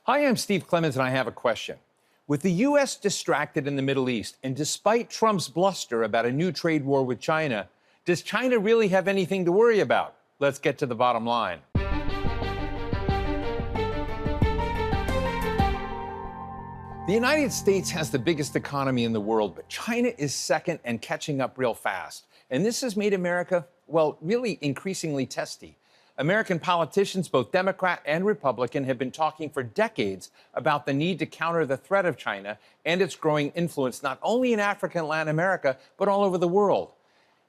Hi, I'm Steve Clemons, and I have a question. With the U.S. distracted in the Middle East, and despite Trump's bluster about a new trade war with China, does China really have anything to worry about? Let's get to the bottom line. The United States has the biggest economy in the world, but China is second and catching up real fast. And this has made America, well, really increasingly testy. American politicians, both Democrat and Republican, have been talking for decades about the need to counter the threat of China and its growing influence, not only in Africa and Latin America, but all over the world.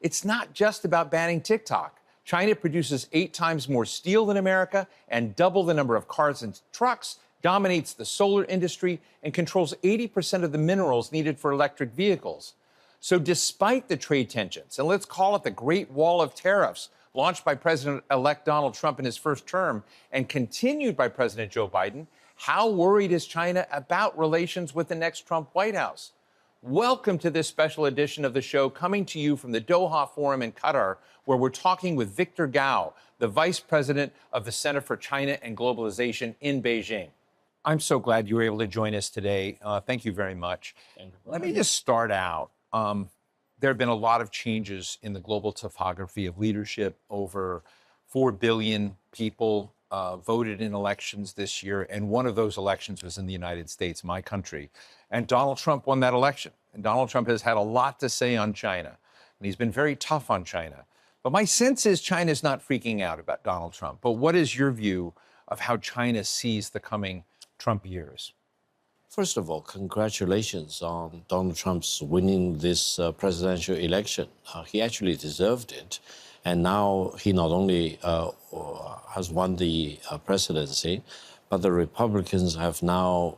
It's not just about banning TikTok. China produces 8 times more steel than America and double the number of cars and trucks, dominates the solar industry, and controls 80% of the minerals needed for electric vehicles. So despite the trade tensions, and let's call it the Great Wall of Tariffs, launched by President-elect Donald Trump in his first term and continued by President Joe Biden, how worried is China about relations with the next Trump White House? Welcome to this special edition of the show, coming to you from the Doha Forum in Qatar, where we're talking with Victor Gao, the Vice President of the Center for China and Globalization in Beijing. I'm so glad you were able to join us today. Thank you very much. Let me just start out. There have been a lot of changes in the global topography of leadership. Over 4 billion people voted in elections this year, and one of those elections was in the United States, my country. And Donald Trump won that election. And Donald Trump has had a lot to say on China, and he's been very tough on China. But my sense is China's not freaking out about Donald Trump. But what is your view of how China sees the coming Trump years? First of all, congratulations on Donald Trump's winning this presidential election. He actually deserved it. And now he not only has won the presidency, but the Republicans have now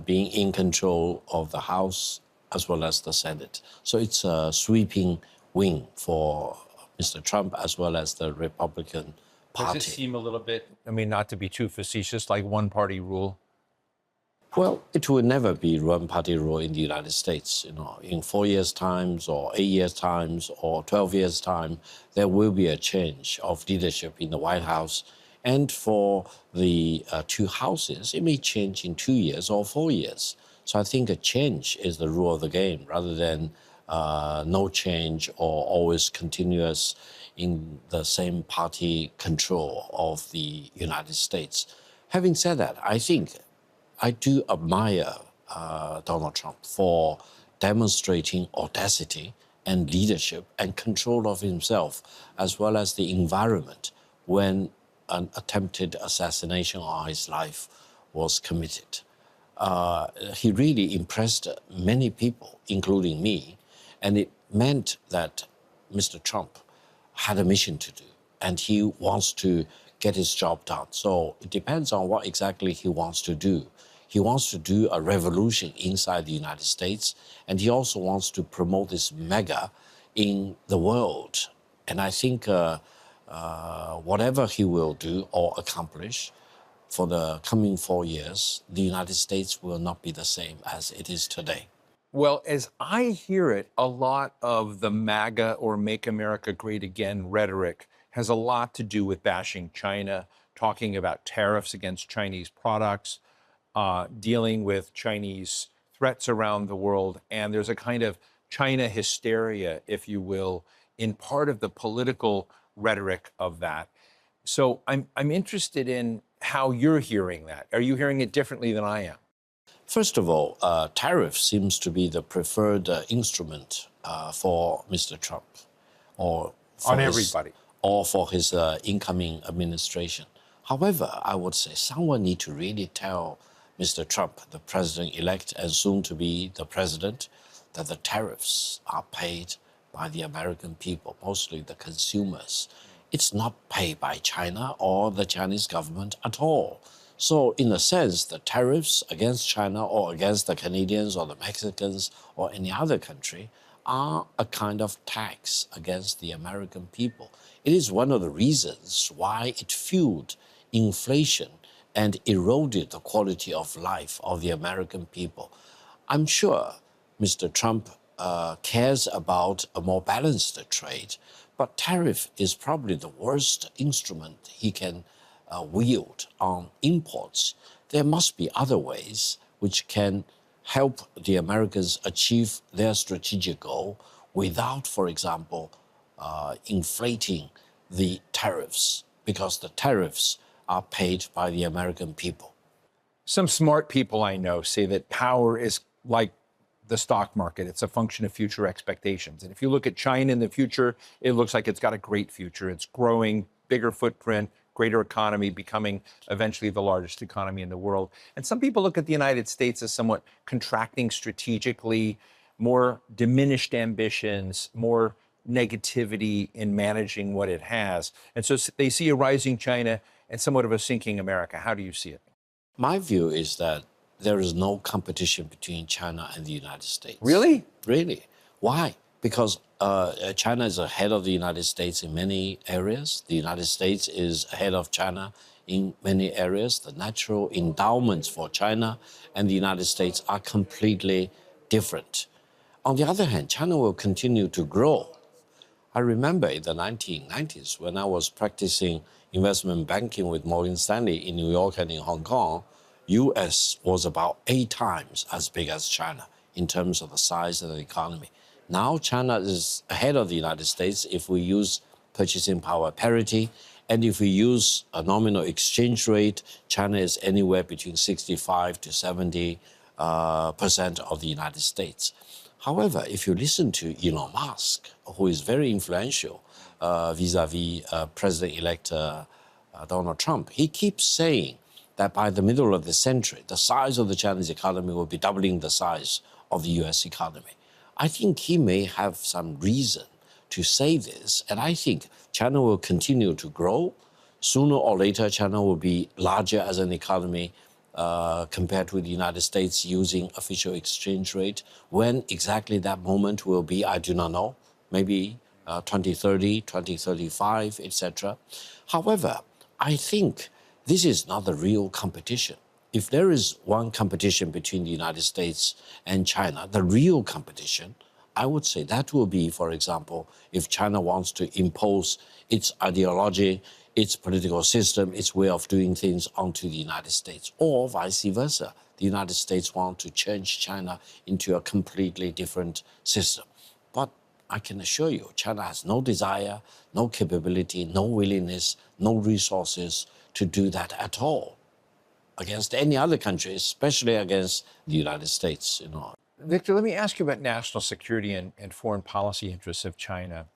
been in control of the House as well as the Senate. So it's a sweeping win for Mr. Trump as well as the Republican Party. Does it seem a little bit, I mean, not to be too facetious, like one-party rule? Well, it will never be one-party rule in the United States. You know, in 4 years' times, or 8 years' times, or 12 years' time, there will be a change of leadership in the White House. And for the 2 houses, it may change in 2 years or 4 years. So I think a change is the rule of the game, rather than no change or always continuous in the same party control of the United States. Having said that, I do admire Donald Trump for demonstrating audacity and leadership and control of himself, as well as the environment, when an attempted assassination on his life was committed. He really impressed many people, including me, and it meant that Mr. Trump had a mission to do, and he wants to get his job done. So it depends on what exactly he wants to do. He wants to do a revolution inside the United States, and he also wants to promote this mega in the world. And I think whatever he will do or accomplish for the coming 4 years, the United States will not be the same as it is today. Well, as I hear it, a lot of the MAGA or Make America Great Again rhetoric has a lot to do with bashing China, talking about tariffs against Chinese products, dealing with Chinese threats around the world. And there's a kind of China hysteria, if you will, in part of the political rhetoric of that. So I'm interested in how you're hearing that. Are you hearing it differently than I am? First of all, tariff seems to be the preferred instrument for Mr. Trump, or for everybody, or for his incoming administration. However, I would say someone need to really tell Mr. Trump, the president-elect and soon to be the president, that the tariffs are paid by the American people, mostly the consumers. It's not paid by China or the Chinese government at all. So in a sense, the tariffs against China or against the Canadians or the Mexicans or any other country are a kind of tax against the American people. It is one of the reasons why it fueled inflation and eroded the quality of life of the American people. I'm sure Mr. Trump cares about a more balanced trade, but tariff is probably the worst instrument he can wield on imports. there must be other ways which can help the Americans achieve their strategic goal without, for example, inflating the tariffs, because the tariffs are paid by the American people. Some smart people I know say that power is like the stock market. It's a function of future expectations. And if you look at China in the future, it looks like it's got a great future. It's growing, bigger footprint, greater economy, becoming eventually the largest economy in the world. And some people look at the United States as somewhat contracting strategically, more diminished ambitions, more negativity in managing what it has. And so they see a rising China and somewhat of a sinking America. How do you see it? My view is that there is no competition between China and the United States. Really? Really. Why? Because China is ahead of the United States in many areas. The United States is ahead of China in many areas. The natural endowments for China and the United States are completely different. On the other hand, China will continue to grow. I remember in the 1990s when I was practicing investment banking with Morgan Stanley in New York and in Hong Kong, US was about 8 times as big as China in terms of the size of the economy. Now China is ahead of the United States if we use purchasing power parity, and if we use a nominal exchange rate, China is anywhere between 65 to 70% of the United States. However, if you listen to Elon Musk, who is very influential vis-a-vis President-elect Donald Trump, he keeps saying that by the middle of the century, the size of the Chinese economy will be doubling the size of the US economy. I think he may have some reason to say this, and I think China will continue to grow. Sooner or later, China will be larger as an economy compared to the United States using official exchange rate. When exactly that moment will be, I do not know. Maybe 2030, 2035, etc. However, I think this is not the real competition. If there is one competition between the United States and China, the real competition, I would say that will be, for example, if China wants to impose its ideology, its political system, its way of doing things onto the United States, or vice versa. The United States wants to change China into a completely different system. But I can assure you, China has no desire, no capability, no willingness, no resources to do that at all against any other country, especially against the United States. Victor, let me ask you about national security and foreign policy interests of China.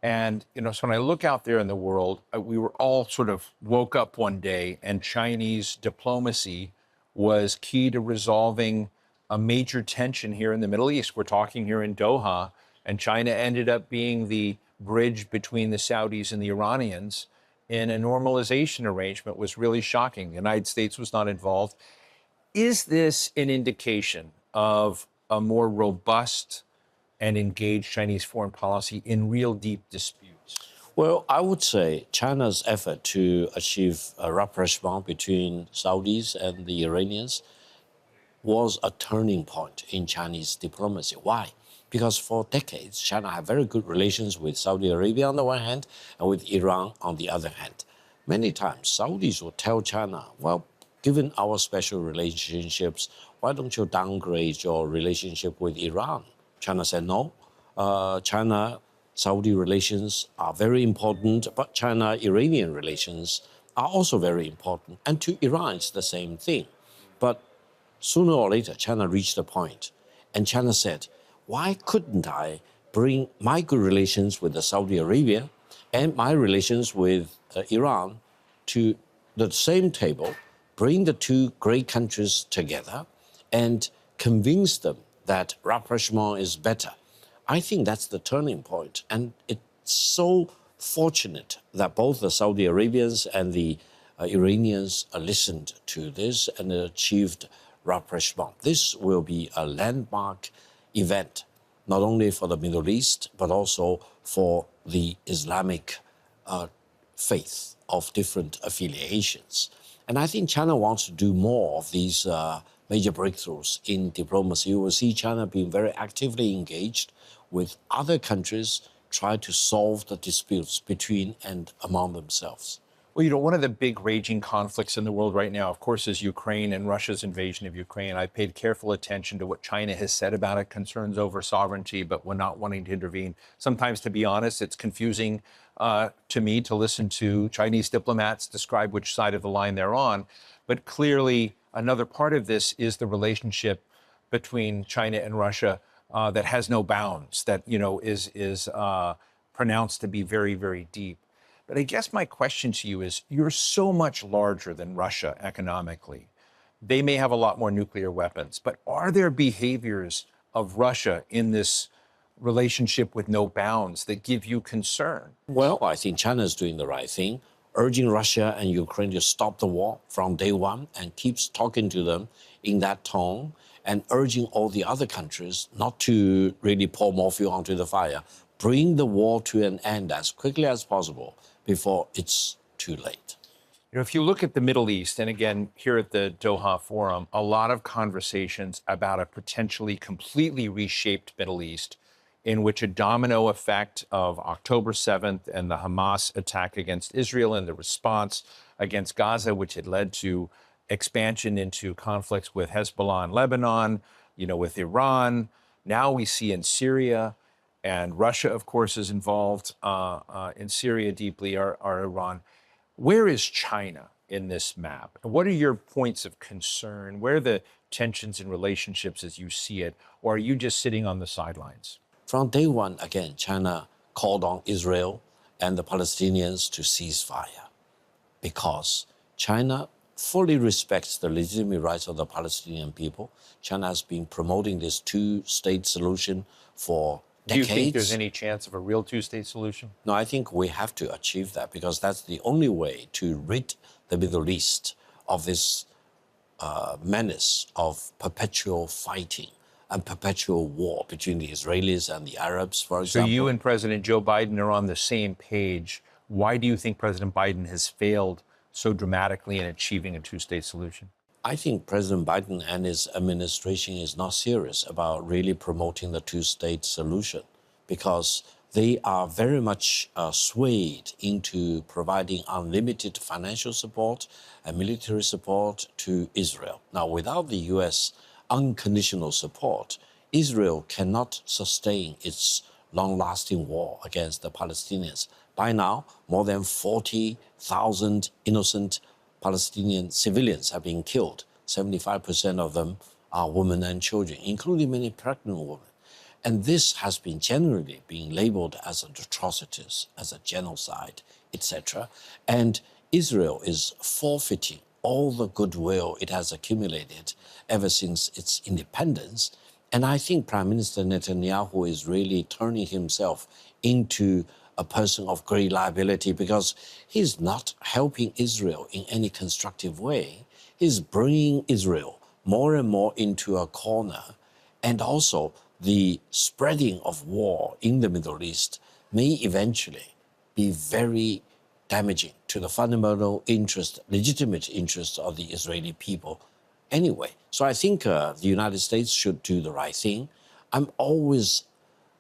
And, so when I look out there in the world, we were all sort of woke up one day and Chinese diplomacy was key to resolving a major tension here in the Middle East. We're talking here in Doha, and China ended up being the bridge between the Saudis and the Iranians in a normalization arrangement. Was really shocking. The United States was not involved. Is this an indication of a more robust and engaged Chinese foreign policy in real deep disputes? Well, I would say China's effort to achieve a rapprochement between Saudis and the Iranians was a turning point in Chinese diplomacy. Why? Because for decades, China had very good relations with Saudi Arabia on the one hand and with Iran on the other hand. Many times, Saudis would tell China, well, given our special relationships, why don't you downgrade your relationship with Iran? China said no. China-Saudi relations are very important, but China-Iranian relations are also very important. And to Iran, it's the same thing. But sooner or later, China reached a point, and China said, why couldn't I bring my good relations with Saudi Arabia and my relations with Iran to the same table, bring the two great countries together, and convince them that rapprochement is better? I think that's the turning point. And it's so fortunate that both the Saudi Arabians and the Iranians listened to this and achieved rapprochement. This will be a landmark event, not only for the Middle East, but also for the Islamic faith of different affiliations. And I think China wants to do more of these major breakthroughs in diplomacy. You will see China being very actively engaged with other countries, try to solve the disputes between and among themselves. Well, you know, one of the big raging conflicts in the world right now, of course, is Ukraine and Russia's invasion of Ukraine. I paid careful attention to what China has said about it, concerns over sovereignty, but we're not wanting to intervene. Sometimes, to be honest, it's confusing to me to listen to Chinese diplomats describe which side of the line they're on. But clearly, another part of this is the relationship between China and Russia that has no bounds, that, you know, is pronounced to be very, very deep. But I guess my question to you is, you're so much larger than Russia economically. They may have a lot more nuclear weapons, but are there behaviors of Russia in this relationship with no bounds that give you concern? Well, I think China is doing the right thing, urging Russia and Ukraine to stop the war from day one and keeps talking to them in that tone and urging all the other countries not to really pour more fuel onto the fire. Bring the war to an end as quickly as possible before it's too late. You know, if you look at the Middle East, and again, here at the Doha Forum, a lot of conversations about a potentially completely reshaped Middle East in which a domino effect of October 7th and the Hamas attack against Israel and the response against Gaza, which had led to expansion into conflicts with Hezbollah in Lebanon, you know, with Iran. Now we see in Syria, and Russia, of course, is involved in Syria deeply, or Iran. Where is China in this map? What are your points of concern? Where are the tensions and relationships as you see it? Or are you just sitting on the sidelines? From day one, again, China called on Israel and the Palestinians to cease fire because China fully respects the legitimate rights of the Palestinian people. China has been promoting this two-state solution for decades. Do you think there's any chance of a real two-state solution? No, I think we have to achieve that because that's the only way to rid the Middle East of this menace of perpetual fighting and perpetual war between the Israelis and the Arabs, for example. So you and President Joe Biden are on the same page. Why do you think President Biden has failed so dramatically in achieving a two-state solution? I think President Biden and his administration is not serious about really promoting the two-state solution because they are very much swayed into providing unlimited financial support and military support to Israel. Now, without the U.S. unconditional support, Israel cannot sustain its long-lasting war against the Palestinians. By now, more than 40,000 innocent Palestinian civilians have been killed. 75% of them are women and children, including many pregnant women. And this has been generally being labeled as atrocities, as a genocide, etc. And Israel is forfeiting all the goodwill it has accumulated ever since its independence. And I think Prime Minister Netanyahu is really turning himself into a person of great liability because he's not helping Israel in any constructive way. He's bringing Israel more and more into a corner. And also, the spreading of war in the Middle East may eventually be very damaging to the fundamental interest, legitimate interests of the Israeli people anyway. So I think the United States should do the right thing. I'm always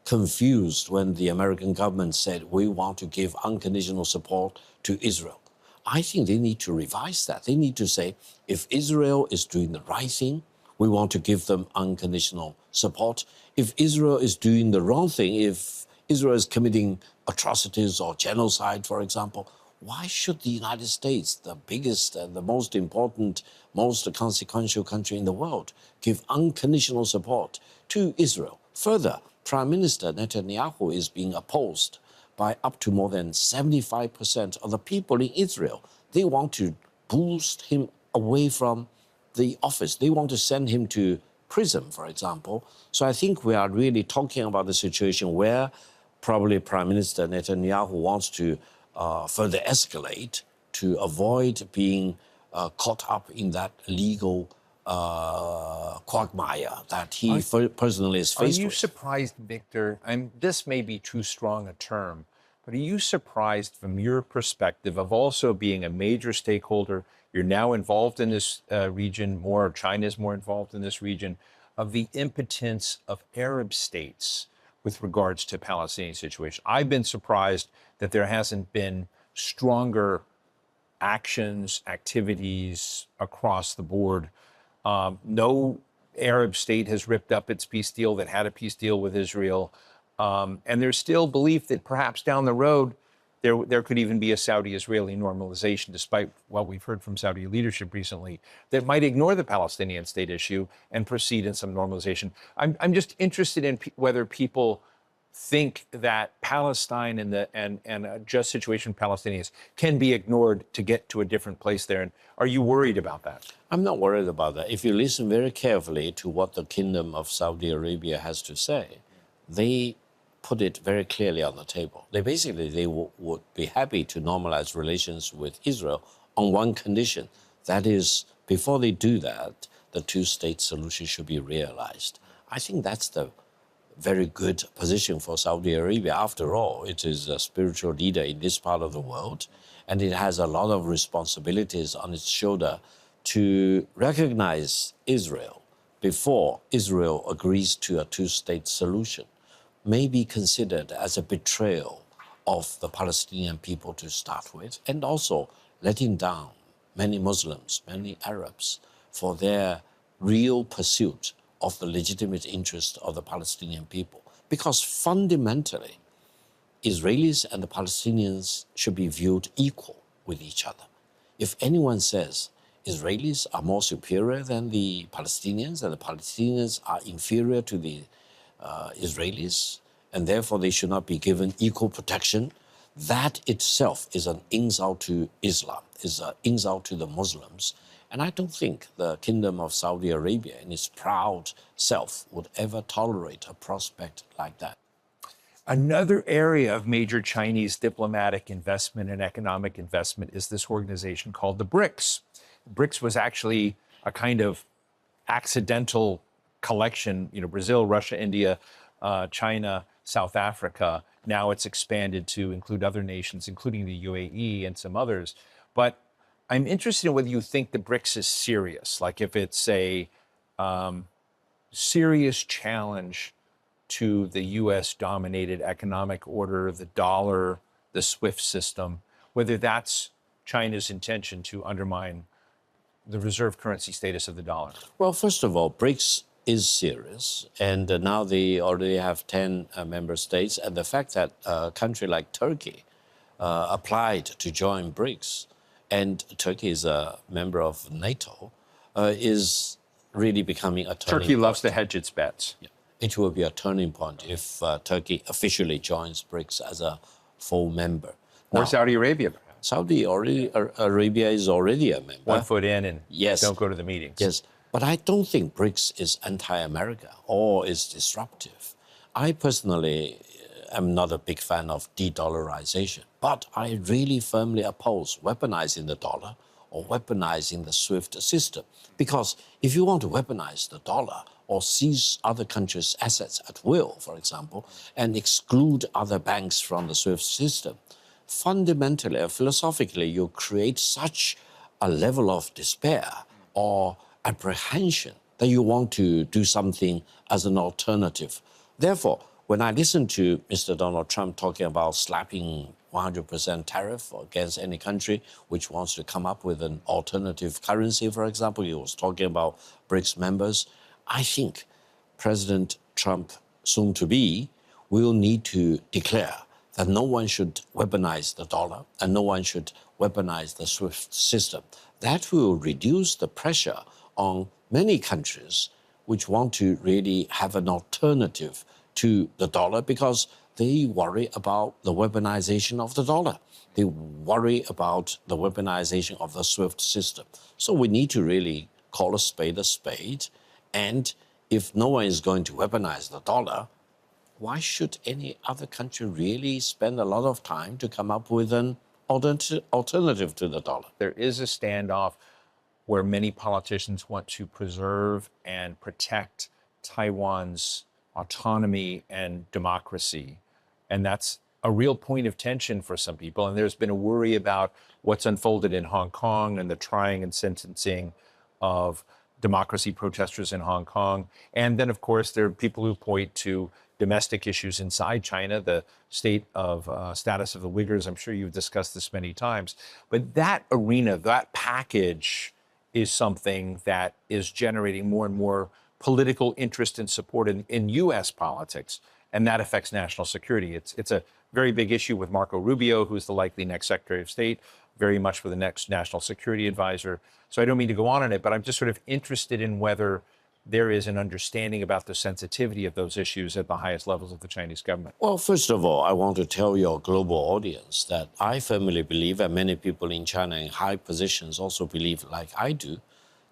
confused when the American government said we want to give unconditional support to Israel. I think they need to revise that. They need to say, if Israel is doing the right thing, we want to give them unconditional support. If Israel is doing the wrong thing, if Israel is committing atrocities or genocide, for example, why should the United States, the biggest and the most important, most consequential country in the world, give unconditional support to Israel? Further, Prime Minister Netanyahu is being opposed by up to more than 75% of the people in Israel. They want to boost him away from the office. They want to send him to prison, for example. So I think we are really talking about the situation where probably Prime Minister Netanyahu wants to further escalate to avoid being caught up in that legal quagmire that he personally is faced with. Are you surprised, Victor? This may be too strong a term, but are you surprised from your perspective of also being a major stakeholder? You're now involved in this region more, China's more involved in this region, of the impotence of Arab states with regards to Palestinian situation. I've been surprised that there hasn't been stronger actions, activities across the board. No Arab state has ripped up its peace deal that had a peace deal with Israel. And there's still belief that perhaps down the road, there could even be a Saudi-Israeli normalization, despite what we've heard from Saudi leadership recently, that might ignore the Palestinian state issue and proceed in some normalization. I'm just interested in whether people think that Palestine and a just situation of Palestinians can be ignored to get to a different place there. And are you worried about that? I'm not worried about that. If you listen very carefully to what the Kingdom of Saudi Arabia has to say, they put it very clearly on the table. They would be happy to normalize relations with Israel on one condition. That is, before they do that, the two-state solution should be realized. I think that's the very good position for Saudi Arabia. After all, it is a spiritual leader in this part of the world, and it has a lot of responsibilities on its shoulder to recognize Israel before Israel agrees to a two-state solution. May be considered as a betrayal of the Palestinian people to start with, and also letting down many Muslims, many Arabs, for their real pursuit of the legitimate interest of the Palestinian people. Because fundamentally, Israelis and the Palestinians should be viewed equal with each other. If anyone says Israelis are more superior than the Palestinians and the Palestinians are inferior to the Israelis, and therefore they should not be given equal protection, that itself is an insult to Islam, is an insult to the Muslims. And I don't think the Kingdom of Saudi Arabia in its proud self would ever tolerate a prospect like that. Another area of major Chinese diplomatic investment and economic investment is this organization called the BRICS. BRICS was actually a kind of accidental collection, Brazil, Russia, India, China, South Africa. Now it's expanded to include other nations, including the UAE and some others. But I'm interested in whether you think the BRICS is serious, like if it's a serious challenge to the US-dominated economic order, the dollar, the SWIFT system, whether that's China's intention to undermine the reserve currency status of the dollar. Well, first of all, BRICS is serious, and now they already have 10 member states, and the fact that a country like Turkey applied to join BRICS, and Turkey is a member of NATO, is really becoming a turning Turkey point. loves to hedge its bets. Yeah. It will be a turning point if Turkey officially joins BRICS as a full member. Or Now, Saudi Arabia, perhaps. Saudi Arabia is already a member. 1 foot in and Yes. don't go to the meetings. Yes, but I don't think BRICS is anti-America or is disruptive. I personally am not a big fan of de-dollarization, but I really firmly oppose weaponizing the dollar or weaponizing the SWIFT system. Because if you want to weaponize the dollar or seize other countries' assets at will, for example, and exclude other banks from the SWIFT system, fundamentally or philosophically, you create such a level of despair or apprehension that you want to do something as an alternative. Therefore, when I listen to Mr. Donald Trump talking about slapping 100% tariff against any country which wants to come up with an alternative currency, for example, he was talking about BRICS members, I think President Trump, soon to be, will need to declare that no one should weaponize the dollar and no one should weaponize the SWIFT system. That will reduce the pressure on many countries which want to really have an alternative to the dollar because they worry about the weaponization of the dollar. They worry about the weaponization of the SWIFT system. So we need to really call a spade a spade. And if no one is going to weaponize the dollar, why should any other country really spend a lot of time to come up with an alternative to the dollar? There is a standoff where many politicians want to preserve and protect Taiwan's autonomy and democracy. And that's a real point of tension for some people. And there's been a worry about what's unfolded in Hong Kong and the trying and sentencing of democracy protesters in Hong Kong. And then, of course, there are people who point to domestic issues inside China, the status of the Uyghurs. I'm sure you've discussed this many times. But that arena, that package is something that is generating more and more political interest and support in U.S. politics, and that affects national security. It's a very big issue with Marco Rubio, who's the likely next Secretary of State, very much for the next national security advisor. So I don't mean to go on it, but I'm just sort of interested in whether there is an understanding about the sensitivity of those issues at the highest levels of the Chinese government. Well, first of all, I want to tell your global audience that I firmly believe, and many people in China in high positions also believe, like I do,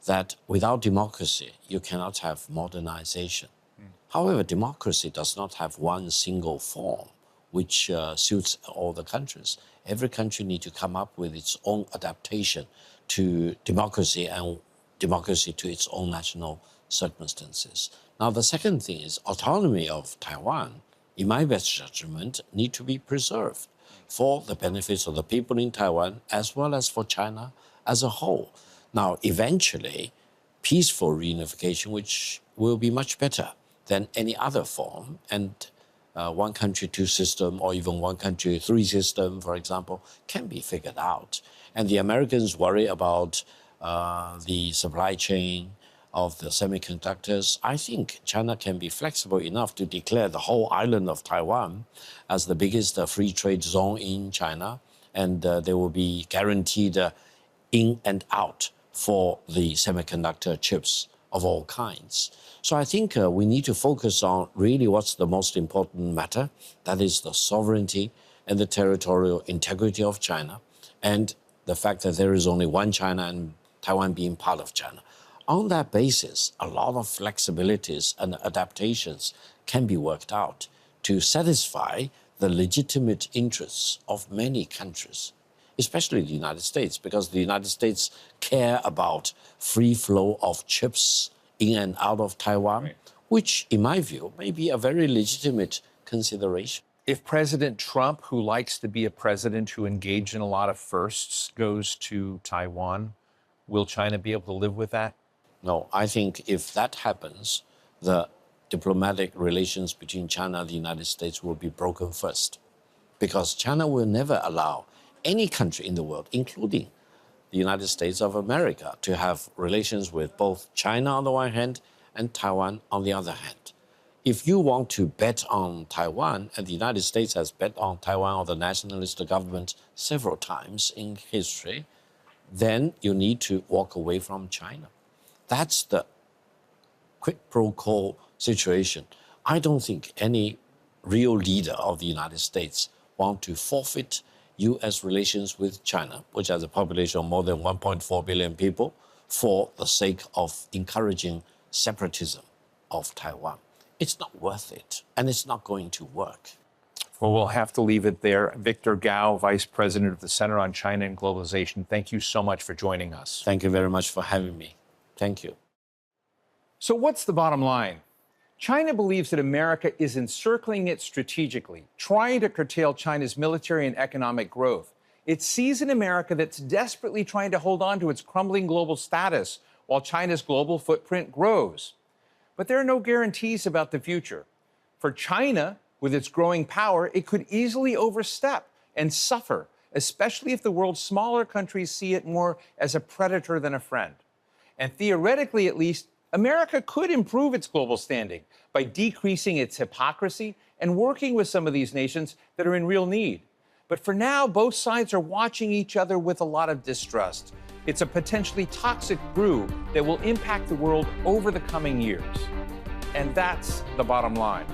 that without democracy, you cannot have modernization. However, democracy does not have one single form which suits all the countries. Every country needs to come up with its own adaptation to democracy and democracy to its own national circumstances. Now, the second thing is autonomy of Taiwan, in my best judgment, need to be preserved for the benefits of the people in Taiwan as well as for China as a whole. Now, eventually, peaceful reunification, which will be much better than any other form, and one country, two system, or even one country, three system, for example, can be figured out. And the Americans worry about the supply chain of the semiconductors. I think China can be flexible enough to declare the whole island of Taiwan as the biggest free trade zone in China, and there will be guaranteed in and out for the semiconductor chips of all kinds. So I think we need to focus on really what's the most important matter, that is the sovereignty and the territorial integrity of China, and the fact that there is only one China and Taiwan being part of China. On that basis, a lot of flexibilities and adaptations can be worked out to satisfy the legitimate interests of many countries, especially the United States, because the United States care about free flow of chips in and out of Taiwan, right, which, in my view, may be a very legitimate consideration. If President Trump, who likes to be a president who engaged in a lot of firsts, goes to Taiwan, will China be able to live with that? No, I think if that happens, the diplomatic relations between China and the United States will be broken first, because China will never allow any country in the world, including the United States of America, to have relations with both China on the one hand and Taiwan on the other hand. If you want to bet on Taiwan, and the United States has bet on Taiwan or the nationalist government several times in history, then you need to walk away from China. That's the quid pro quo situation. I don't think any real leader of the United States want to forfeit U.S. relations with China, which has a population of more than 1.4 billion people, for the sake of encouraging separatism of Taiwan. It's not worth it, and it's not going to work. Well, we'll have to leave it there. Victor Gao, Vice President of the Center on China and Globalization, thank you so much for joining us. Thank you very much for having me. Thank you. So what's the bottom line? China believes that America is encircling it strategically, trying to curtail China's military and economic growth. It sees an America that's desperately trying to hold on to its crumbling global status while China's global footprint grows. But there are no guarantees about the future. For China, with its growing power, it could easily overstep and suffer, especially if the world's smaller countries see it more as a predator than a friend. And theoretically, at least, America could improve its global standing by decreasing its hypocrisy and working with some of these nations that are in real need. But for now, both sides are watching each other with a lot of distrust. It's a potentially toxic brew that will impact the world over the coming years. And that's the bottom line.